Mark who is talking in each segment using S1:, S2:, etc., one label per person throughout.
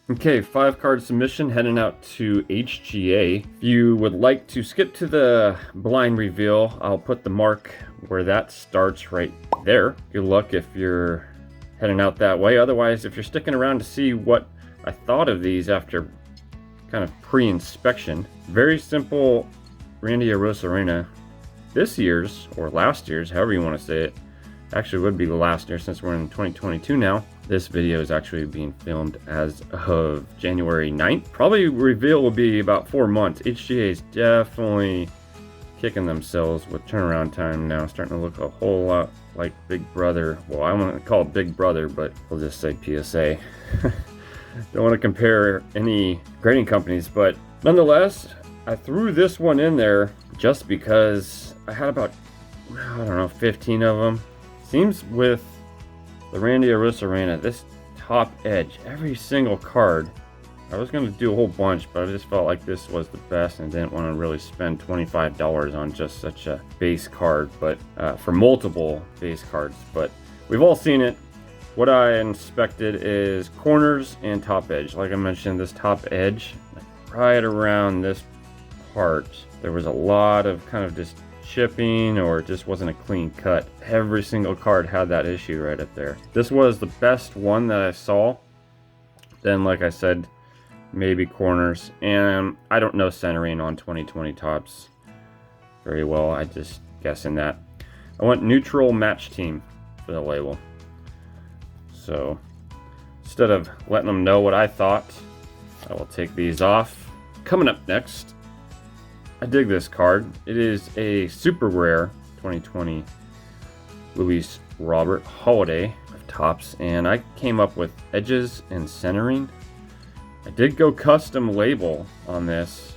S1: Okay, 5-card submission heading out to HGA. If you would like to skip to the blind reveal, I'll put the mark where that starts right there. Good luck if you're heading out that way. Otherwise, if you're sticking around to see what I thought of these after kind of pre-inspection, very simple Randy Arozarena. This year's, or last year's, however you want to say it, actually would be the last year since we're in 2022 now. This video is actually being filmed as of January 9th. Probably reveal will be about 4 months. HGA is definitely kicking themselves with turnaround time now, starting to look a whole lot like Big Brother. Well, I want to call it Big Brother, but we'll just say PSA. Don't want to compare any grading companies, but nonetheless, I threw this one in there just because I had about, I don't know, 15 of them. Seems with the Randy Arozarena, this top edge, every single card, I was going to do a whole bunch, but I just felt like this was the best and didn't want to really spend $25 on just such a base card, but for multiple base cards. But we've all seen it. What I inspected is corners and top edge. Like I mentioned, this top edge, right around this part, there was a lot of kind of just chipping, or it just wasn't a clean cut. Every single card had that issue right up there. This was the best one that I saw. Then, like I said, maybe corners, and I don't know centering on 2020 tops very well. I just guessing that. I went neutral match team for the label. So instead of letting them know what I thought, I will take these off. Coming up next, I dig this card. It is a super rare 2020 Luis Robert Holiday of tops, and I came up with edges and centering. I did go custom label on this,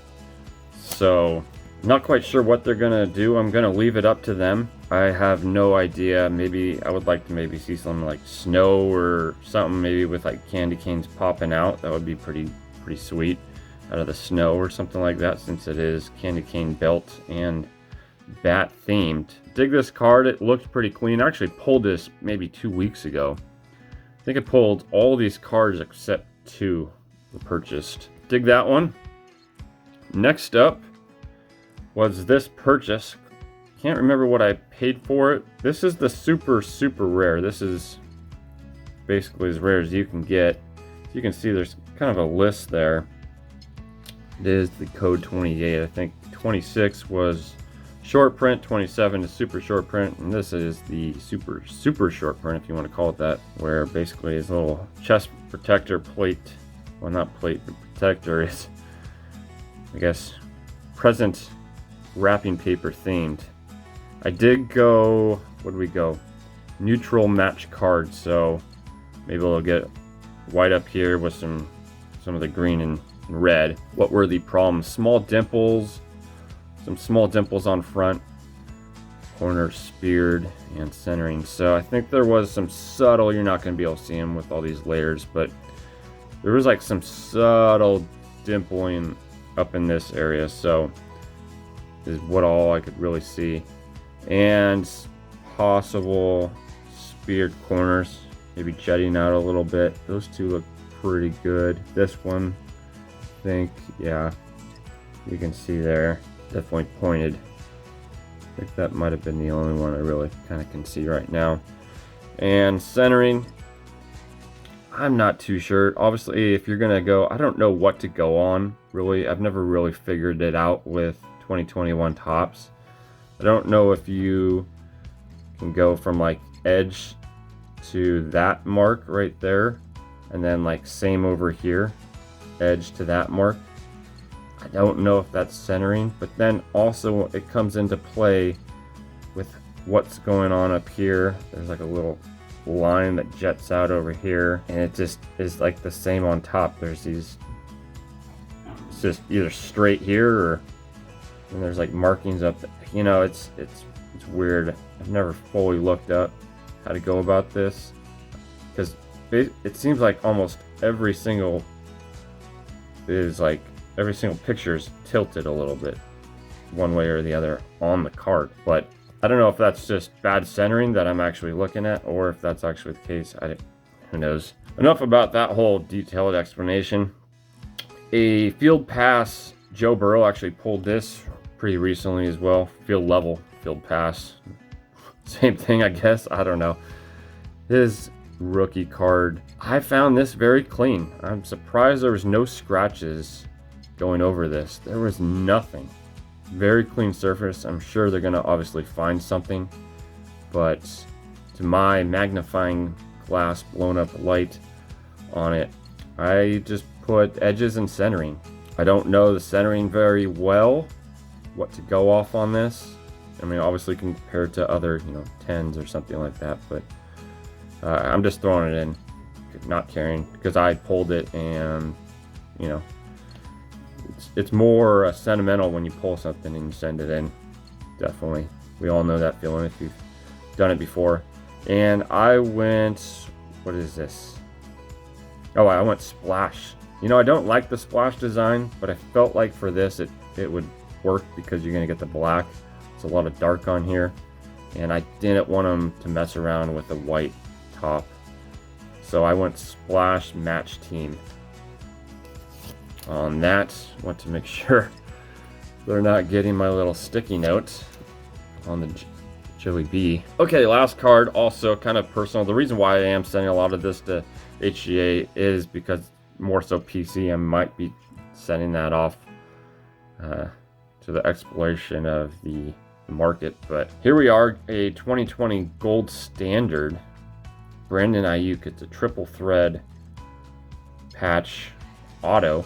S1: so I'm not quite sure what they're gonna do. I'm gonna leave it up to them. I have no idea. Maybe I would like to maybe see some like snow or something, maybe with like candy canes popping out. That would be pretty sweet, out of the snow or something like that, since it is candy cane belt and bat themed. Dig this card. It looked pretty clean. I actually pulled this maybe 2 weeks ago. I think I pulled all these cards except 2 were purchased. Dig that one. Next up was this purchase. Can't remember what I paid for it. This is the super rare. This is basically as rare as you can get. So you can see there's kind of a list there. It is the code 28. I think 26 was short print, 27 is super short print, and this is the super short print, if you want to call it that, where basically his little chest protector plate, well, not plate, but protector is, I guess, present wrapping paper themed. I did go, what did we go? Neutral match cards, so maybe we'll get white up here with some of the green and red. What were the problems? Small dimples, some small dimples on front, corners speared, and centering. So I think there was some subtle, you're not going to be able to see them with all these layers, but there was like some subtle dimpling up in this area, so is what all I could really see. And possible speared corners, maybe jutting out a little bit. Those two look pretty good. This one, I think, yeah, you can see there, definitely pointed. I think that might have been the only one I really kind of can see right now. And centering, I'm not too sure. Obviously, if you're gonna go, I don't know what to go on, really. I've never really figured it out with 2021 tops. I don't know if you can go from like edge to that mark right there, and then like same over here, edge to that mark. I don't know if that's centering, but then also it comes into play with what's going on up here. There's like a little line that jets out over here, and it just is like the same on top. There's these, it's just either straight here, or and there's like markings up, you know, it's weird. I've never fully looked up how to go about this, because it seems like almost every single picture is tilted a little bit one way or the other on the card. But I don't know if that's just bad centering that I'm actually looking at, or if that's actually the case. Who knows. enough about that whole detailed explanation. A field pass, Joe Burrow actually pulled this pretty recently as well. Field level, field pass. Same thing, I guess. I don't know. His rookie card. I found this very clean. I'm surprised there was no scratches going over this. There was nothing. Very clean surface. I'm sure they're going to obviously find something, but to my magnifying glass blown up light on it, I just put edges and centering. I don't know the centering very well, what to go off on this. I mean, obviously compared to other, 10s or something like that, but I'm just throwing it in, not caring, because I pulled it, and it's more sentimental when you pull something and you send it in. Definitely, we all know that feeling if you've done it before. And I went, what is this? Oh, I went splash. I don't like the splash design, but I felt like for this it would work because you're gonna get the black. It's a lot of dark on here, and I didn't want them to mess around with the white top, so I went splash match team on that. Want to make sure they're not getting my little sticky note on the Joey B. Okay, last card, also kind of personal. The reason why I am sending a lot of this to HGA is because more so PC. I might be sending that off to the exploration of the market. But here we are, a 2020 gold standard Brandon Ayuk. It's a triple thread patch auto.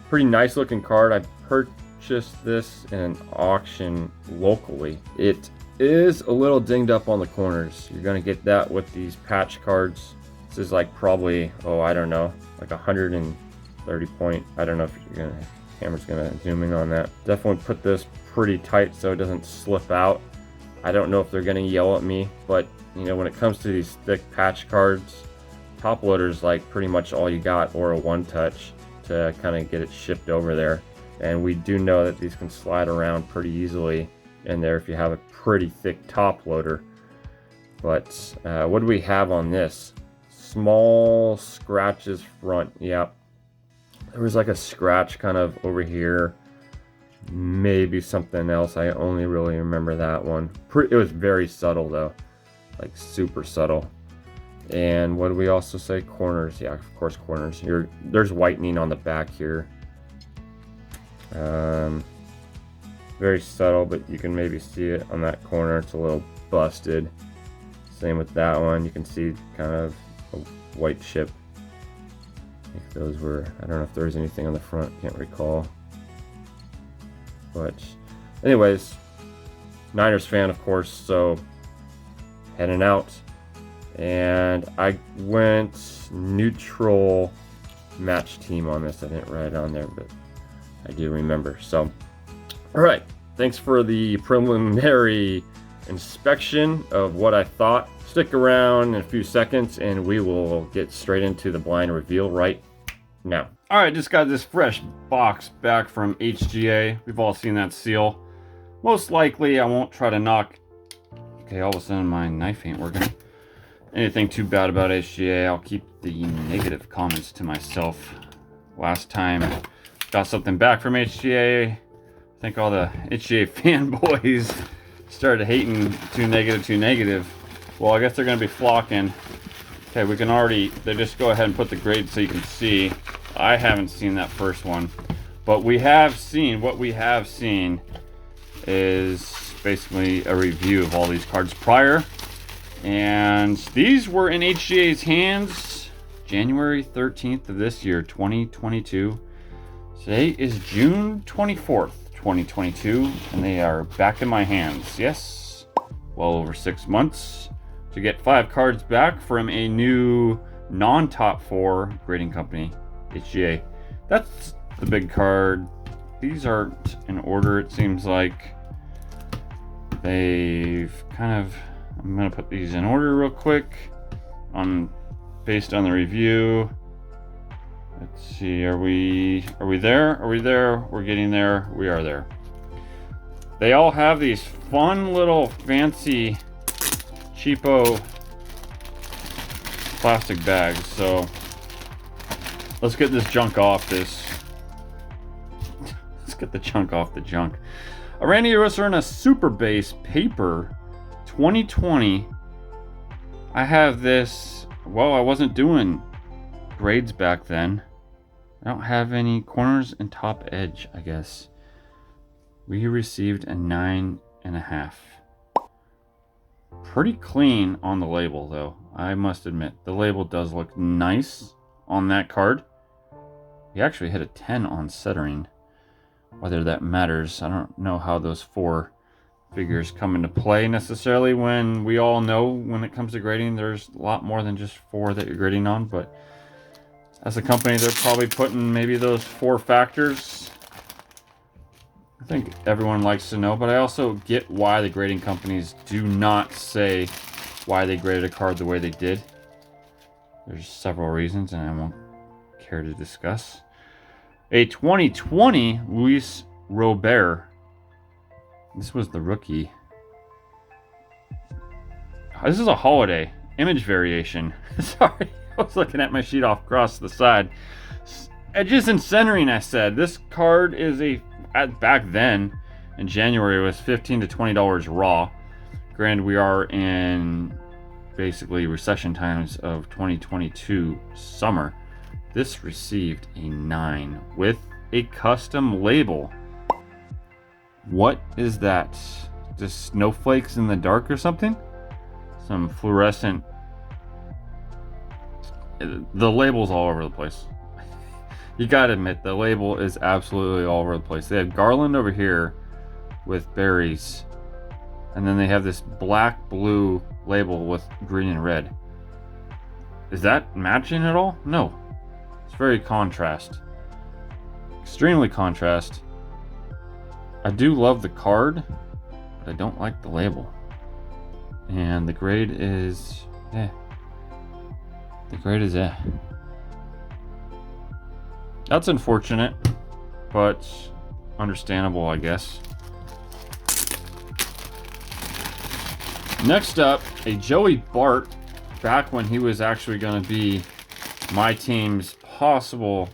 S1: Pretty nice looking card. I purchased this in an auction locally. It is a little dinged up on the corners. You're gonna get that with these patch cards. This is like probably, I don't know, like 130 point. I don't know if camera's gonna zoom in on that. Definitely put this pretty tight so it doesn't slip out. I don't know if they're gonna yell at me, but when it comes to these thick patch cards, top loader's like pretty much all you got, or a one touch to kind of get it shipped over there. And we do know that these can slide around pretty easily in there if you have a pretty thick top loader. But what do we have on this? Small scratches front. Yep, there was like a scratch kind of over here, maybe something else. I only really remember that one. It was very subtle though, like super subtle. And what do we also say? Corners. Yeah, of course, corners. There's whitening on the back here. Very subtle, but you can maybe see it on that corner. It's a little busted. Same with that one. You can see kind of a white chip. I think those were, I don't know if there was anything on the front, can't recall. But anyways, Niners fan, of course, so heading out. And I went neutral match team on this. I didn't write it on there, but I do remember. So, all right. Thanks for the preliminary inspection of what I thought. Stick around in a few seconds and we will get straight into the blind reveal right now. All right, just got this fresh box back from HGA. We've all seen that seal. Most likely I won't try to knock... Okay, all of a sudden my knife ain't working. Anything too bad about HGA. I'll keep the negative comments to myself. Last time got something back from HGA. I think all the HGA fanboys started hating too negative. Well, I guess they're going to be flocking. Okay, we can already, they just go ahead and put the grade so you can see. I haven't seen that first one, but we have seen, what we have seen is basically a review of all these cards prior. And these were in HGA's hands January 13th of this year, 2022. Today is June 24th, 2022, and they are back in my hands. Yes, well over 6 months to get 5 cards back from a new non-top 4 grading company, HGA. That's the big card. These aren't in order, it seems like. They've kind of... I'm gonna put these in order real quick based on the review. Let's see, are we there? Are we there? We're getting there. We are there. They all have these fun little fancy cheapo plastic bags. So let's get this junk off this. Let's get the junk off the junk. A Randy Rosarena Super Base Paper 2020. I have this. Well, I wasn't doing grades back then. I don't have any corners and top edge, I guess. We received a 9.5. Pretty clean on the label, though. I must admit, the label does look nice on that card. He actually hit a 10 on centering. Whether that matters, I don't know how those 4 figures come into play necessarily, when we all know when it comes to grading there's a lot more than just 4 that you're grading on. But as a company, they're probably putting maybe those 4 factors. I think everyone likes to know, but I also get why the grading companies do not say why they graded a card the way they did. There's several reasons, and I won't care to discuss. A 2020 Luis Robert. This was the rookie. This is a holiday image variation. Sorry, I was looking at my sheet off across the side. Edges and centering, I said. This card is back then in January, it was $15 to $20 raw. Granted, we are in basically recession times of 2022 summer. This received a 9 with a custom label. What is that? Just snowflakes in the dark or something? Some fluorescent. The label's all over the place. You gotta admit, the label is absolutely all over the place. They have garland over here with berries, and then they have this black blue label with green and red. Is that matching at all? No. It's very contrast. Extremely contrast. I do love the card, but I don't like the label. And the grade is The grade is That's unfortunate, but understandable, I guess. Next up, a Joey Bart, back when he was actually going to be my team's possible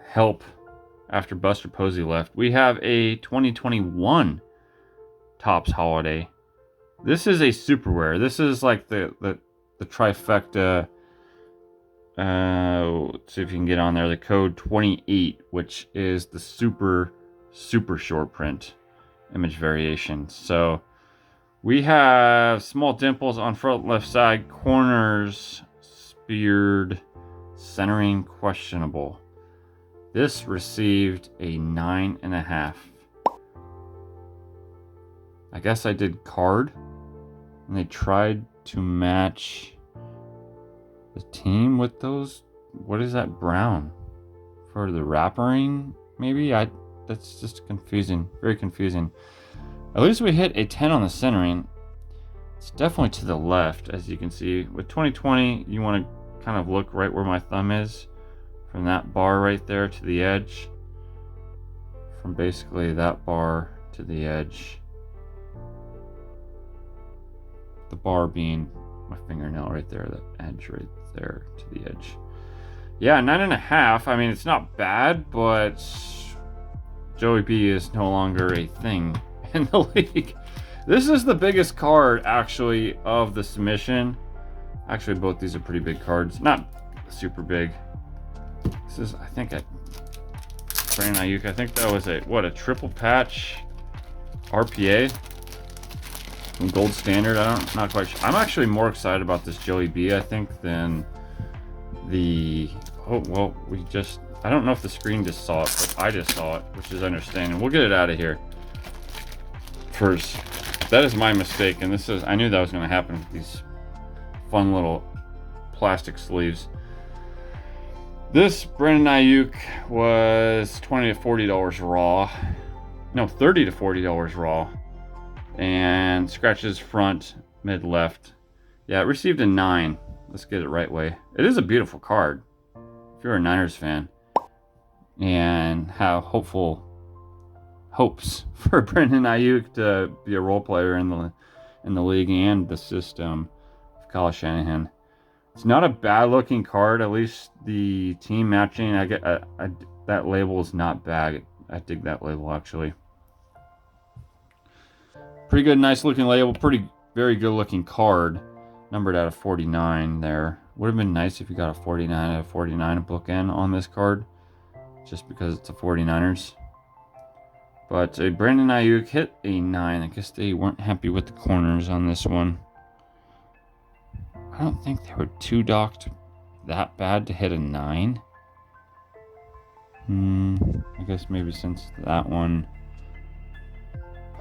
S1: help after Buster Posey left. We have a 2021 Topps Holiday. This is a super rare. This is like the trifecta. Let's see if you can get on there. The code 28, which is the super short print image variation. So we have small dimples on front left side, corners speared, centering questionable. This received a 9.5. I guess I did card, and they tried to match the team with those. What is that brown for the wrappering? Maybe that's just confusing, very confusing. At least we hit a 10 on the centering. It's definitely to the left, as you can see. With 2020, you want to kind of look right where my thumb is, from that bar right there to the edge, from basically that bar to the edge, the bar being my fingernail right there, the edge right there to the edge. Yeah, 9.5. I mean, it's not bad, but Joey B is no longer a thing in the league. This is the biggest card, actually, of the submission. Actually, both these are pretty big cards. Not super big. This is, I think, Brandon Ayuk. I think that was a triple patch RPA from Gold Standard. Not quite sure. I'm actually more excited about this Joey B, I think, than the. Oh well, I don't know if the screen just saw it, but I just saw it, which is understanding. We'll get it out of here first. That is my mistake, and I knew that was going to happen with these fun little plastic sleeves. This Brandon Ayuk was $20 to $40 raw. No, $30 to $40 raw. And scratches front, mid left. Yeah, it received a 9. Let's get it right way. It is a beautiful card, if you're a Niners fan, and have hopes for Brandon Ayuk to be a role player in the league and the system of Kyle Shanahan. It's not a bad looking card. At least the team matching, that label is not bad. I dig that label actually. Pretty good, nice looking label. Very good looking card. Numbered out of 49 there. Would have been nice if you got a 49 out of 49 bookend on this card, just because it's a 49ers. But Brandon Ayuk hit a 9. I guess they weren't happy with the corners on this one. I don't think they were too docked that bad to hit a 9. I guess maybe since that one,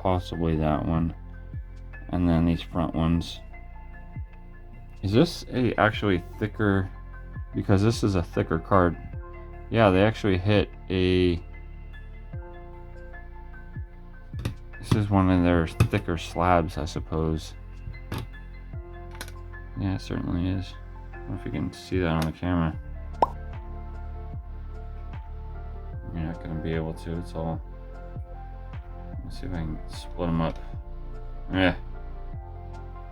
S1: possibly that one, and then these front ones. Is this actually thicker? Because this is a thicker card. Yeah, they actually hit a... This is one of their thicker slabs, I suppose. Yeah, it certainly is. I don't know if you can see that on the camera. You're not going to be able to. It's all... Let's see if I can split them up. Yeah.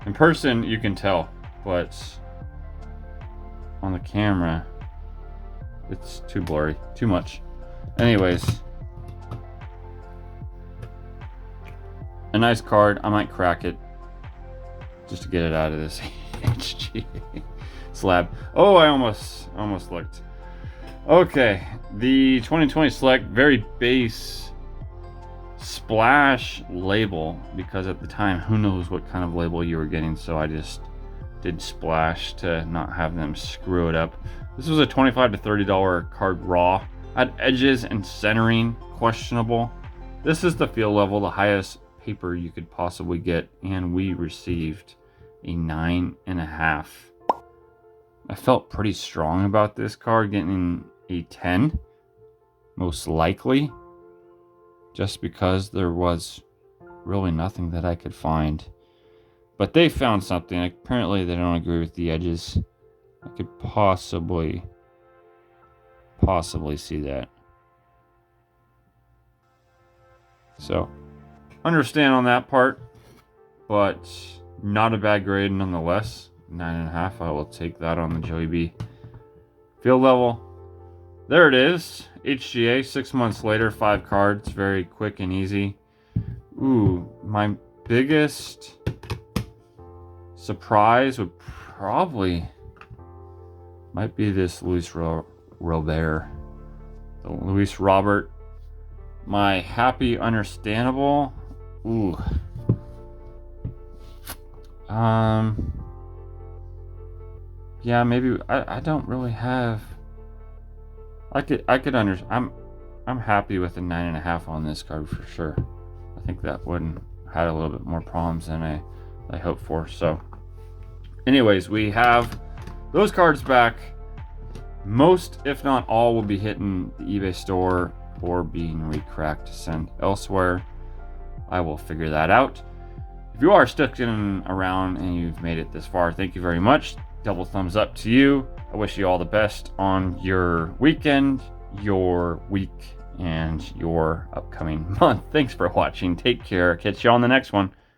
S1: In person, you can tell. But on the camera, it's too blurry. Too much. Anyways. A nice card. I might crack it just to get it out of this HGA slab. Oh, I almost looked. Okay, the 2020 Select, very base splash label, because at the time, who knows what kind of label you were getting, so I just did splash to not have them screw it up. This was a $25 to $30 card raw. Had edges and centering questionable. This is the feel level, the highest paper you could possibly get, and we received a 9.5. I felt pretty strong about this card getting a 10, most likely, just because there was really nothing that I could find. But they found something. Apparently they don't agree with the edges. I could possibly see that. So, understand on that part, but not a bad grade nonetheless. 9.5. I will take that on the Joey B. Field level. There it is. HGA, 6 months later, 5 cards. Very quick and easy. Ooh, my biggest surprise would probably might be this Luis Robert. The Luis Robert. My happy understandable. Ooh. Yeah, maybe I don't really have. I could understand. I'm happy with a 9.5 on this card for sure. I think that one had a little bit more problems than I hoped for. So, anyways, we have those cards back. Most, if not all, will be hitting the eBay store or being recracked to send elsewhere. I will figure that out. If you are sticking around and you've made it this far, thank you very much. Double thumbs up to you. I wish you all the best on your weekend, your week, and your upcoming month. Thanks for watching. Take care. Catch you on the next one.